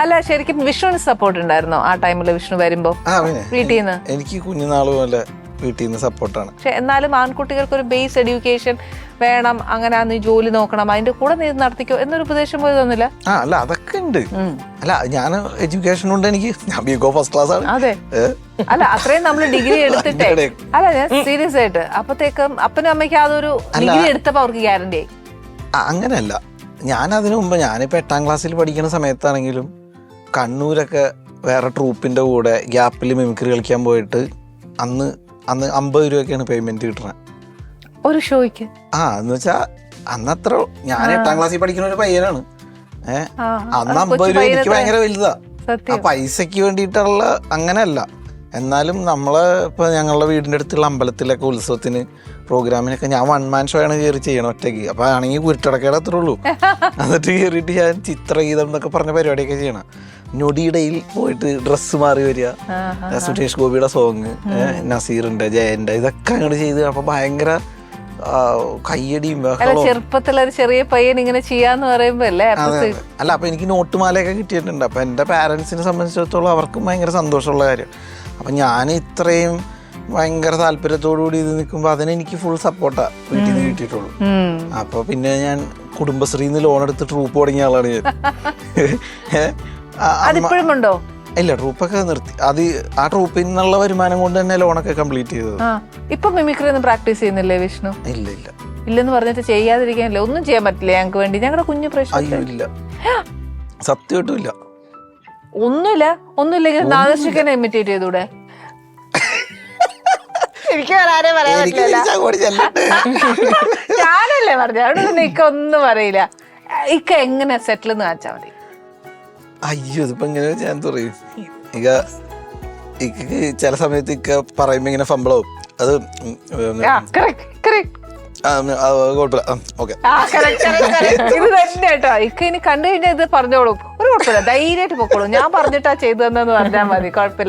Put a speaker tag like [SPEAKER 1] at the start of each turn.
[SPEAKER 1] അല്ല ശരിക്കും വിഷ്ണുവിന് സപ്പോർട്ട് ഉണ്ടായിരുന്നോ ആ ടൈമിൽ വിഷ്ണു വരുമ്പോ വീട്ടിൽ നിന്ന്?
[SPEAKER 2] എനിക്ക് കുഞ്ഞുനാള് പോലെ വീട്ടിൽ നിന്ന് സപ്പോർട്ടാണ്.
[SPEAKER 1] പക്ഷെ എന്നാലും ആൺകുട്ടികൾക്ക് ഒരു ബേസ് എഡ്യൂക്കേഷൻ വേണം, അങ്ങനെ നീ ജോലി നോക്കണം, അതിന്റെ കൂടെ നീ നടത്തിക്കോ എന്നൊരു ഉപദേശം പോയി തന്നില്ല?
[SPEAKER 2] അല്ല അതൊക്കെ ഉണ്ട്. അല്ല ഞാൻ എഡ്യൂക്കേഷൻ ഉണ്ട്, എനിക്ക് ഞാൻ ബികോം ഫസ്റ്റ് ക്ലാസ് ആണ്.
[SPEAKER 1] അതെ, അല്ല അത്രയും നമ്മള് ഡിഗ്രി എടുത്തിട്ടേ, അല്ല ഞാൻ സീരിയസ് ആയിട്ട് അപ്പത്തേക്കും അപ്പനും അമ്മയ്ക്ക് അതൊരു ഡിഗ്രി എടുത്തപ്പോ അവർക്ക് ഗ്യാരണ്ടി ആയി.
[SPEAKER 2] അങ്ങനെയല്ല, ഞാൻ അതിനു മുമ്പ് ഞാനിപ്പോ 8ാം ക്ലാസ്സിൽ പഠിക്കുന്ന സമയത്താണെങ്കിലും കണ്ണൂരൊക്കെ വേറെ ട്രൂപ്പിന്റെ കൂടെ ഗ്യാപ്പിൽ മിമിക്രി കളിക്കാൻ പോയിട്ട് അന്ന് 50 രൂപയൊക്കെയാണ് പേയ്മെന്റ് കിട്ടുന്നത്
[SPEAKER 1] ഒരു ഷോയ്ക്ക്.
[SPEAKER 2] എന്ന് വെച്ചാ അന്നത്ര ഞാൻ 8ാം ക്ലാസ്സിൽ പഠിക്കുന്ന ഒരു പയ്യനാണ്. അന്ന് 50 രൂപ എനിക്ക് ഭയങ്കര വലുതാ. ആ പൈസക്ക് വേണ്ടിയിട്ടുള്ള അങ്ങനെയല്ല. എന്നാലും നമ്മള് ഇപ്പൊ ഞങ്ങളുടെ വീടിന്റെ അടുത്തുള്ള അമ്പലത്തിലൊക്കെ ഉത്സവത്തിന് പ്രോഗ്രാമിനൊക്കെ ഞാൻ 1 man ഷോ ആണ് കയറി ചെയ്യണം ഒറ്റയ്ക്ക്. അപ്പൊ ആണെങ്കിൽ കുരുട്ടടക്കേടെ അത്രേ ഉള്ളൂ. എന്നിട്ട് കയറിയിട്ട് ഞാൻ ചിത്രഗീതം എന്നൊക്കെ പറഞ്ഞ പരിപാടിയൊക്കെ ചെയ്യണം. ഞൊടിയിടയിൽ പോയിട്ട് ഡ്രസ്സ് മാറി വരിക, സുരേഷ് ഗോപിയുടെ സോങ്, നസീറിന്റെ, ജയന്റെ, ഇതൊക്കെ അങ്ങോട്ട് ചെയ്ത് അപ്പൊ ഭയങ്കര കയ്യടിയും
[SPEAKER 1] ചെറുപ്പത്തിലൊരു ചെറിയ പയ്യൻ ഇങ്ങനെ ചെയ്യാന്ന് പറയുമ്പോ അല്ലേ.
[SPEAKER 2] അല്ല അപ്പൊ എനിക്ക് നോട്ടുമാലയൊക്കെ കിട്ടിയിട്ടുണ്ട്. അപ്പൊ എന്റെ പാരന്റ്സിനെ സംബന്ധിച്ചിടത്തോളം അവർക്കും ഭയങ്കര സന്തോഷമുള്ള കാര്യം. അപ്പൊ ഞാൻ ഇത്രയും ഭയങ്കര താല്പര്യത്തോടുകൂടി ഇത് നിൽക്കുമ്പോ അതിനെനിക്ക് ഫുൾ സപ്പോർട്ടാ വീട്ടിൽ നിന്ന് കിട്ടിയിട്ടുള്ളൂ. അപ്പൊ പിന്നെ ഞാൻ കുടുംബശ്രീന്ന് ലോൺ എടുത്ത് ട്രൂപ്പ് തുടങ്ങിയ ആളാണ് ഞാൻ.
[SPEAKER 1] അതിപ്പോഴുണ്ടോ?
[SPEAKER 2] ഇല്ല, ട്രൂപ്പൊക്കെ നിർത്തി. അത് ആ ട്രൂപ്പിൽ നിന്നുള്ള വരുമാനം കൊണ്ട് തന്നെ ലോണൊക്കെ കംപ്ലീറ്റ് ചെയ്തത്.
[SPEAKER 1] ഇപ്പൊ മിമിക്രി ഒന്നും പ്രാക്ടീസ് ചെയ്യുന്നില്ലേ വിഷ്ണു?
[SPEAKER 2] ഇല്ല ഇല്ല
[SPEAKER 1] ഇല്ലെന്ന് പറഞ്ഞിട്ട് ചെയ്യാതിരിക്കാനില്ല, ഒന്നും ചെയ്യാൻ പറ്റില്ല ഞങ്ങൾക്ക് വേണ്ടി, ഞങ്ങളുടെ കുഞ്ഞു പ്രശ്നം?
[SPEAKER 2] ഇല്ല, സത്യമായിട്ടും ഇല്ല.
[SPEAKER 1] ഒന്നുമില്ലെങ്കിൽ നാദർശിക്കനെ ഇമിറ്റേറ്റ് ചെയ്തൂടെ? എനിക്ക് വരാനേ പറയാൻ പറ്റില്ല, ഞാനല്ലേ പറഞ്ഞു. അവിടെ പിന്നെ ഇക്ക ഒന്നും പറയില്ല. ഇക്ക എങ്ങനെ സെറ്റിൽ എന്ന് കാച്ചാ മതി.
[SPEAKER 2] അയ്യോ, ഇതിപ്പോ ഇങ്ങനെ ഞാൻ പറയും. ഇക്ക് ചില സമയത്ത് ഇക്ക പറയുമ്പോ ഇങ്ങനെ ഫംബിളാവും. അത്
[SPEAKER 1] ഇത് തന്നെ കേട്ടോ. ഇക്ക ഇനി കണ്ടു കഴിഞ്ഞാൽ ഇത് പറഞ്ഞോളും, ഒരു കുഴപ്പമില്ല, ധൈര്യമായിട്ട് പൊക്കോളും, ഞാൻ പറഞ്ഞിട്ടാ ചെയ്തു തന്നെന്ന് പറഞ്ഞാൽ മതി, കുഴപ്പമില്ല,